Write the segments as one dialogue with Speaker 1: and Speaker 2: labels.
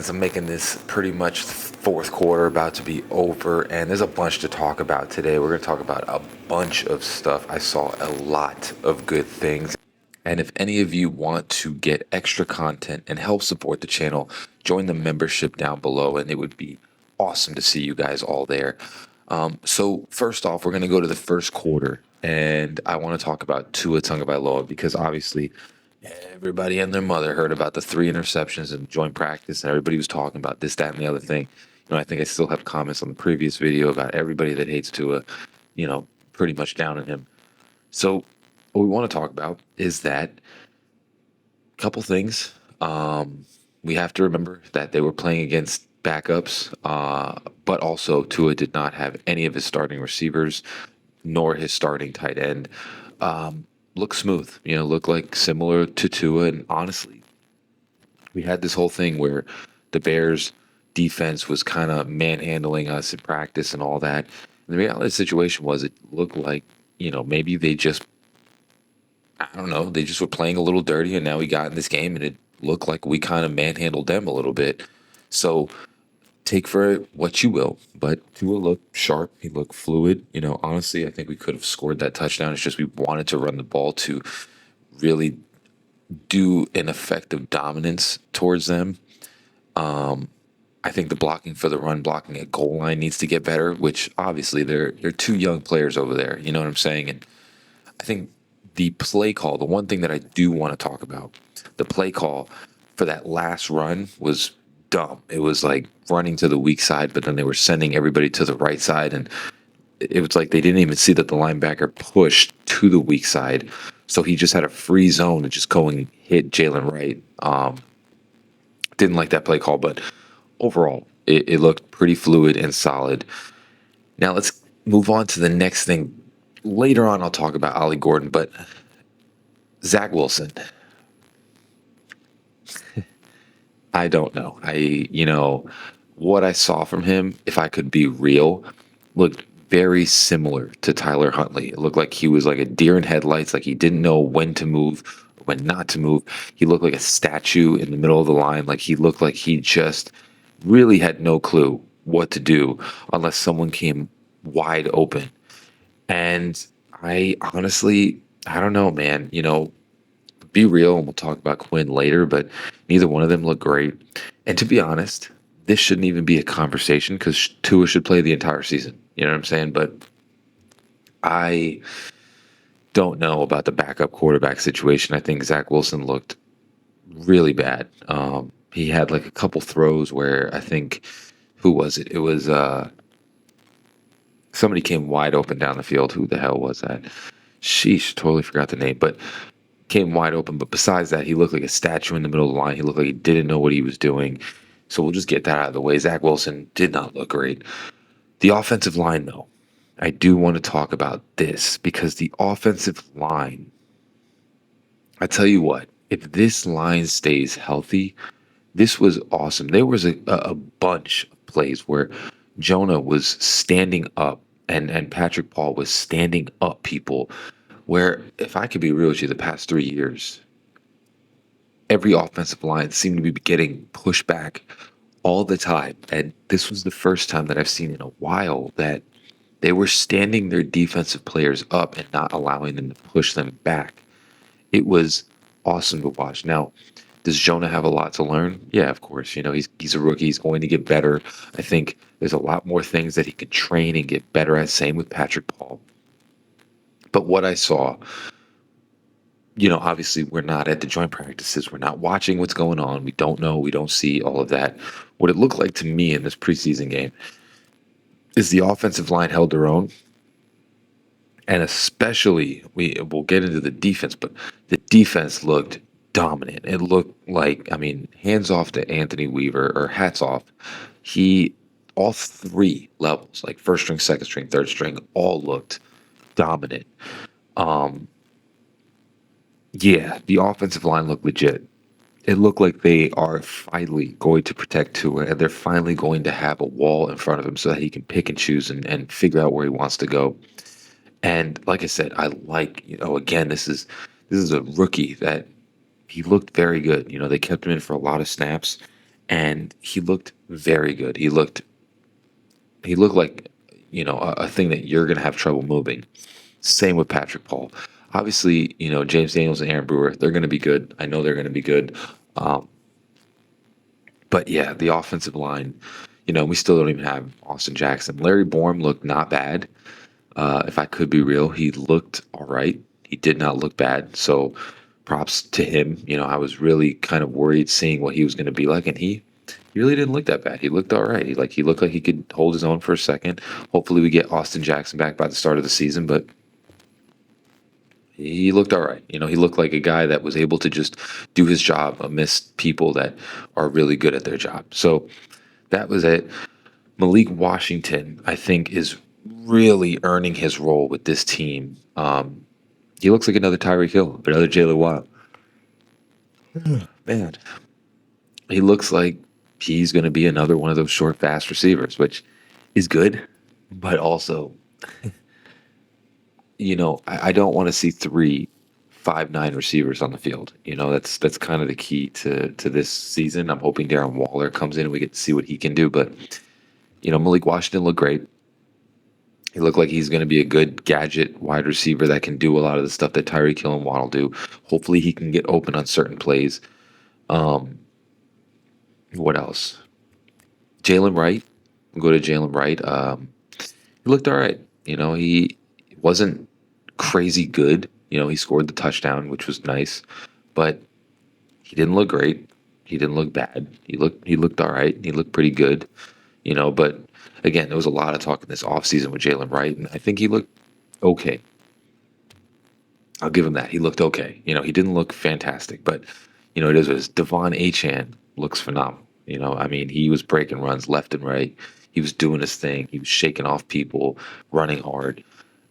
Speaker 1: Dolphins. I'm making this pretty much the fourth quarter about to be over, and there's a bunch to talk about today. We're going to talk about a bunch of stuff. I saw a lot of good things. And if any of you want to get extra content and help support the channel, join the membership down below, and it would be awesome to see you guys all there. So first off, we're going to go to the first quarter, and I want to talk about Tua Tagovailoa because obviously everybody and their mother heard about the 3 interceptions in joint practice, and everybody was talking about this, that, and the other thing. I think I still have comments on the previous video about everybody that hates Tua, pretty much down on him. So what we want to talk about is that couple things. We have to remember that they were playing against backups, but also Tua did not have any of his starting receivers, nor his starting tight end. Look smooth, look like similar to Tua. And honestly, we had this whole thing where the Bears defense was kind of manhandling us in practice and all that. And the reality of the situation was it looked like, maybe they just, I don't know, they just were playing a little dirty, and now we got in this game and it looked like we kind of manhandled them a little bit. So take for it what you will, but Tua looked sharp. He looked fluid. Honestly, I think we could have scored that touchdown. It's just we wanted to run the ball to really do an effective dominance towards them. I think the blocking for the run, blocking at goal line needs to get better, which obviously they're two young players over there. You know what I'm saying? And I think the play call, the one thing that I do want to talk about, the play call for that last run was dumb. It was like running to the weak side, but then they were sending everybody to the right side, and it was like they didn't even see that the linebacker pushed to the weak side, so he just had a free zone and just go and hit Jalen Wright. Didn't like that play call, but overall, it looked pretty fluid and solid. Now let's move on to the next thing. Later on, I'll talk about Ollie Gordon, but Zach Wilson. I don't know. What I saw from him, if I could be real, looked very similar to Tyler Huntley. It looked like he was like a deer in headlights, like he didn't know when to move, when not to move. He looked like a statue in the middle of the line. Like he looked like he just really had no clue what to do unless someone came wide open. And I honestly, I don't know, man. Be real, and we'll talk about Quinn later, but neither one of them look great. And to be honest, this shouldn't even be a conversation because Tua should play the entire season. You know what I'm saying? But I don't know about the backup quarterback situation. I think Zach Wilson looked really bad. He had like a couple throws where I think, who was it? It was somebody came wide open down the field. Who the hell was that? Sheesh, totally forgot the name. But came wide open. But besides that, he looked like a statue in the middle of the line. He looked like he didn't know what he was doing. So we'll just get that out of the way. Zach Wilson did not look great. The offensive line, though, I do want to talk about this because the offensive line, I tell you what, if this line stays healthy, this was awesome. There was a bunch of plays where Jonah was standing up and Patrick Paul was standing up people where, if I could be real with you, the past 3 years, every offensive line seemed to be getting pushed back all the time. And this was the first time that I've seen in a while that they were standing their defensive players up and not allowing them to push them back. It was awesome to watch. Now, does Jonah have a lot to learn? Yeah, of course. He's a rookie. He's going to get better. I think there's a lot more things that he could train and get better at. Same with Patrick Paul. But what I saw, obviously we're not at the joint practices. We're not watching what's going on. We don't know. We don't see all of that. What it looked like to me in this preseason game is the offensive line held their own. And especially, we'll get into the defense, but the defense looked dominant. It looked like, hands off to Anthony Weaver, or hats off. All three levels, like first string, second string, third string, all looked dominant. Yeah, the offensive line looked legit. It looked like they are finally going to protect Tua, and they're finally going to have a wall in front of him so that he can pick and choose and figure out where he wants to go. And like I said, I like, again, this is a rookie that he looked very good. They kept him in for a lot of snaps, and he looked very good. He looked like, a thing that you're going to have trouble moving. Same with Patrick Paul. Obviously, James Daniels and Aaron Brewer, they're going to be good. I know they're going to be good. Um, but yeah, the offensive line, we still don't even have Austin Jackson. Larry Bourne looked not bad. If I could be real, he looked all right. He did not look bad. So props to him. I was really kind of worried seeing what he was going to be like, and he really didn't look that bad. He looked all right. He looked like he could hold his own for a second. Hopefully, we get Austin Jackson back by the start of the season, but he looked all right. He looked like a guy that was able to just do his job amidst people that are really good at their job. So that was it. Malik Washington, I think, is really earning his role with this team. He looks like another Tyreek Hill, another Jalen Waddle. Man, he looks like he's going to be another one of those short, fast receivers, which is good, but also, I don't want to see 3 5'9" receivers on the field. That's kind of the key to this season. I'm hoping Darren Waller comes in and we get to see what he can do. But Malik Washington looked great. He looked like he's going to be a good gadget wide receiver that can do a lot of the stuff that Tyreek Hill and Waddle do. Hopefully, he can get open on certain plays. Um, what else? Jalen Wright. We'll go to Jalen Wright. He looked all right. He wasn't crazy good. He scored the touchdown, which was nice, but he didn't look great. He didn't look bad. He looked all right. He looked pretty good. But again, there was a lot of talk in this offseason with Jalen Wright, and I think he looked okay. I'll give him that. He looked okay. He didn't look fantastic, but it is what it is. Devon Achane looks phenomenal. I mean, he was breaking runs left and right. He was doing his thing. He was shaking off people, running hard.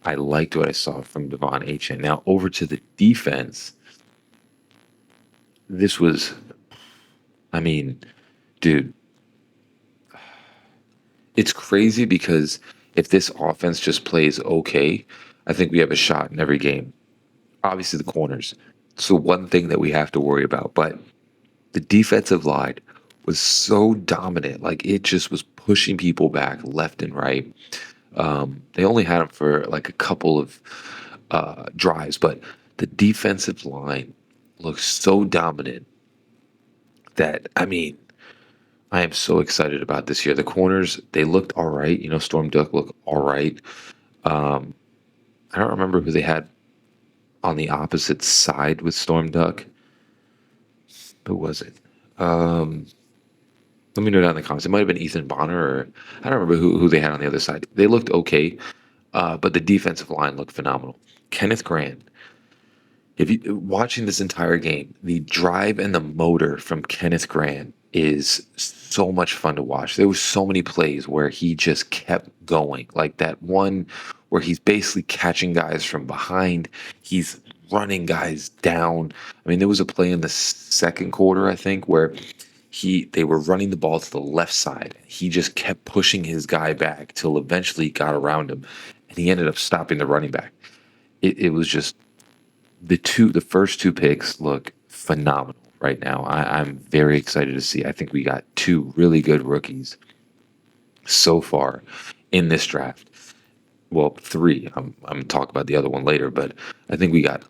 Speaker 1: I liked what I saw from Devon Achane. Now over to the defense. This was, I mean, dude, it's crazy because if this offense just plays okay, I think we have a shot in every game. Obviously, the corners. So one thing that we have to worry about, but the defensive line was so dominant. Like it just was pushing people back left and right. They only had him for like a couple of drives, but the defensive line looks so dominant that, I mean, I am so excited about this year. The corners, they looked all right. Storm Duck looked all right. Um, I don't remember who they had on the opposite side with Storm Duck. Who was it? Um, Let me know down in the comments. It might have been Ethan Bonner, or I don't remember who they had on the other side. They looked okay, but the defensive line looked phenomenal. Kenneth Grant, if you watching this entire game, the drive and the motor from Kenneth Grant is so much fun to watch. There was so many plays where he just kept going, like that one where he's basically catching guys from behind. He's running guys down. I mean, there was a play in the second quarter, I think, where they were running the ball to the left side. He just kept pushing his guy back till eventually he got around him, and he ended up stopping the running back. It was just the first two picks look phenomenal right now. I'm very excited to see. I think we got two really good rookies so far in this draft. Well, three. I'm talking about the other one later, but I think we got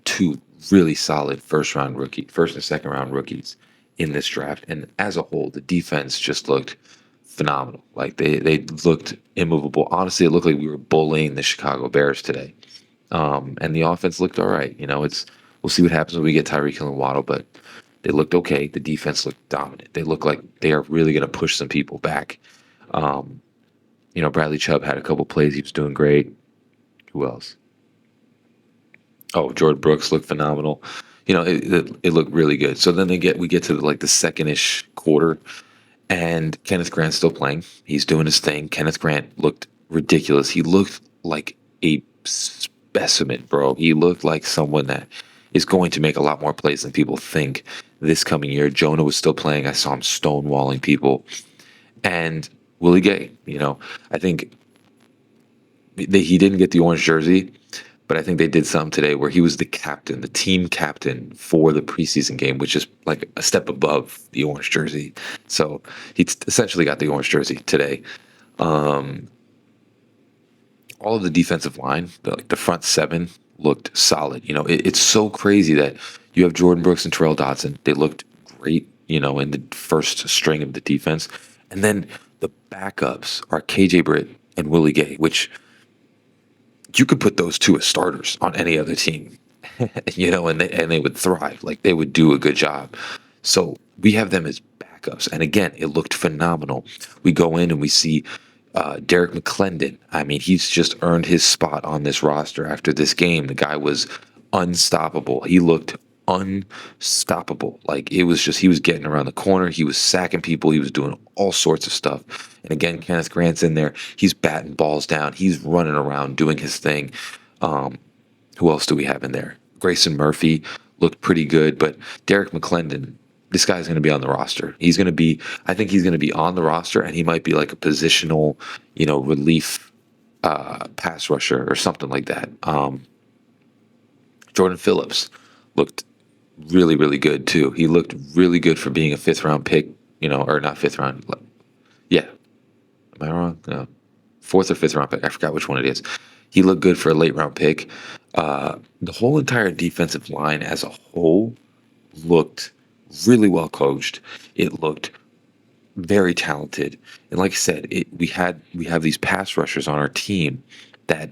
Speaker 1: two really solid first and second round rookies in this draft. And as a whole, the defense just looked phenomenal. Like they looked immovable. Honestly, it looked like we were bullying the Chicago Bears today. And the offense looked all right. We'll see what happens when we get Tyreek Hill and Waddle, but they looked okay. The defense looked dominant. They look like they are really going to push some people back. Um, Bradley Chubb had a couple plays. He was doing great. Who else? Oh, Jordan Brooks looked phenomenal. It looked really good. So then we get to like the second-ish quarter, and Kenneth Grant's still playing. He's doing his thing. Kenneth Grant looked ridiculous. He looked like a specimen, bro. He looked like someone that is going to make a lot more plays than people think this coming year. Jonah was still playing. I saw him stonewalling people. And Willie Gay, I think he didn't get the orange jersey, but I think they did something today where he was the captain, the team captain for the preseason game, which is like a step above the orange jersey. So he essentially got the orange jersey today. All of the defensive line, like the front seven, looked solid. It's so crazy that you have Jordan Brooks and Terrell Dodson. They looked great, in the first string of the defense. And then the backups are KJ Britt and Willie Gay, which you could put those two as starters on any other team, and they would thrive. Like they would do a good job. So we have them as backups, and again, it looked phenomenal. We go in and we see Derek McClendon. I mean, he's just earned his spot on this roster after this game. The guy was unstoppable. He looked unstoppable. Like it was just he was getting around the corner. He was sacking people. He was doing all sorts of stuff. And again, Kenneth Grant's in there. He's batting balls down. He's running around doing his thing. Who else do we have in there? Grayson Murphy looked pretty good, but Derek McClendon, this guy's going to be on the roster. I think he's going to be on the roster, and he might be like a positional, relief pass rusher or something like that. Jordan Phillips looked really, really good too. He looked really good for being a fifth round pick, or not fifth round. Yeah. Am I wrong? No. Fourth or fifth round pick. I forgot which one it is. He looked good for a late round pick. The whole entire defensive line as a whole looked really well coached. It looked very talented. And like I said, we have these pass rushers on our team that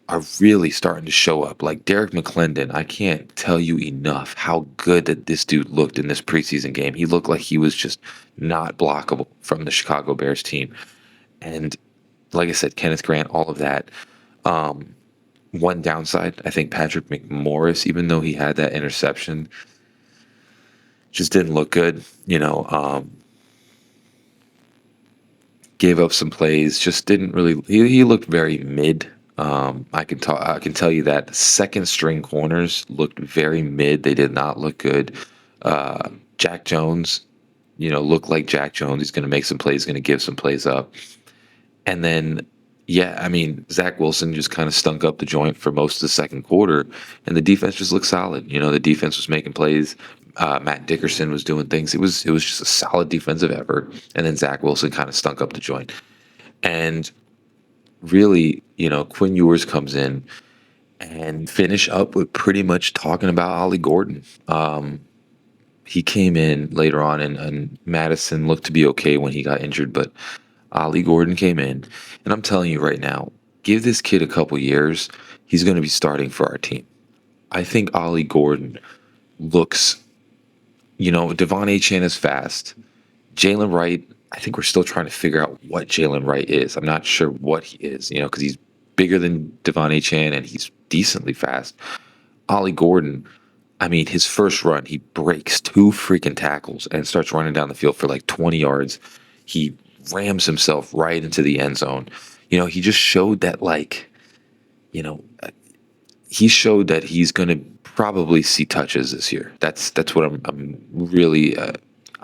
Speaker 1: are really starting to show up. Like Derek McClendon, I can't tell you enough how good that this dude looked in this preseason game. He looked like he was just not blockable from the Chicago Bears team. And like I said, Kenneth Grant, all of that. One downside, I think Patrick McMorris, even though he had that interception, just didn't look good. Gave up some plays, just didn't really. He looked very mid. I can tell you that the second string corners looked very mid. They did not look good. Jack Jones, looked like Jack Jones. He's going to make some plays, going to give some plays up. And then, yeah, I mean, Zach Wilson just kind of stunk up the joint for most of the second quarter, and the defense just looked solid. The defense was making plays. Matt Dickerson was doing things. It was just a solid defensive effort. And then Zach Wilson kind of stunk up the joint. And really, Quinn Ewers comes in and finish up with pretty much talking about Ollie Gordon. He came in later on, and Madison looked to be okay when he got injured, but Ollie Gordon came in, and I'm telling you right now, give this kid a couple years, he's going to be starting for our team. I think Ollie Gordon looks, Devon Achane is fast. Jalen Wright, I think we're still trying to figure out what Jalen Wright is. I'm not sure what he is, because he's bigger than Devon Achane and he's decently fast. Ollie Gordon, I mean, his first run, he breaks two freaking tackles and starts running down the field for like 20 yards. He rams himself right into the end zone. He just showed that, he showed that he's going to probably see touches this year. That's what I'm really.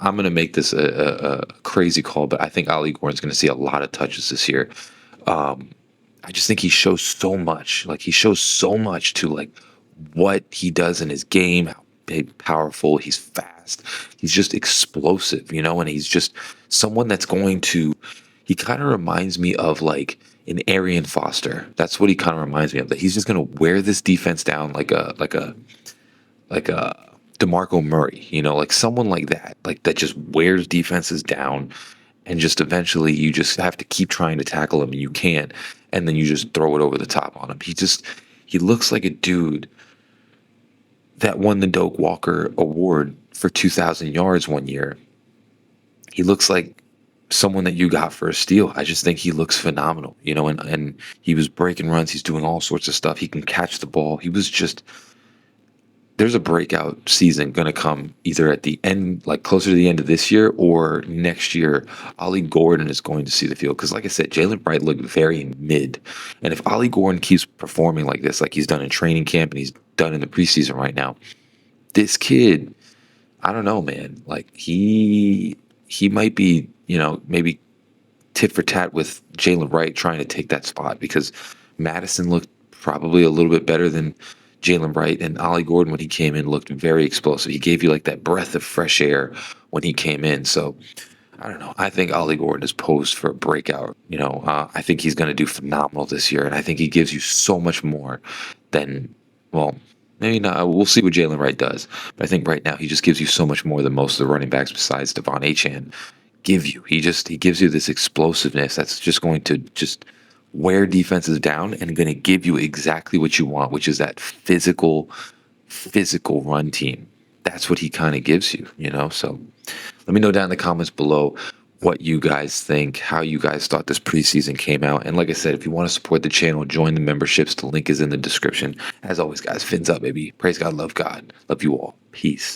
Speaker 1: I'm going to make this a crazy call, but I think Ollie Gordon's going to see a lot of touches this year. I just think he shows so much. Like he shows so much to like what he does in his game, how big, powerful, he's fast. He's just explosive, and he's just someone that's going to. He kind of reminds me of like an Arian Foster. That's what he kind of reminds me of. That he's just going to wear this defense down like a DeMarco Murray, like someone like that just wears defenses down, and just eventually you just have to keep trying to tackle him and you can't, and then you just throw it over the top on him. He looks like a dude that won the Doak Walker Award for 2,000 yards one year. He looks like someone that you got for a steal. I just think he looks phenomenal, and he was breaking runs. He's doing all sorts of stuff. He can catch the ball. There's a breakout season going to come either at the end, like closer to the end of this year or next year. Ollie Gordon is going to see the field because, like I said, Jalen Wright looked very mid. And if Ollie Gordon keeps performing like this, like he's done in training camp and he's done in the preseason right now, this kid, I don't know, man. Like he might be, maybe tit for tat with Jalen Wright trying to take that spot because Madison looked probably a little bit better than Jalen Wright. And Ollie Gordon, when he came in, looked very explosive. He gave you like that breath of fresh air when he came in. So I don't know. I think Ollie Gordon is posed for a breakout. I think he's going to do phenomenal this year, and I think he gives you so much more than, well, maybe not. We'll see what Jalen Wright does, but I think right now he just gives you so much more than most of the running backs besides Devon Achane give you. He gives you this explosiveness that's just going to just wear defenses down and going to give you exactly what you want, which is that physical run team. That's what he kind of gives you. So let me know down in the comments below what you guys think, how you guys thought this preseason came out. And like I said, if you want to support the channel, join the memberships. The link is in the description. As always, guys, fins up, baby. Praise God, love God. Love you all. Peace.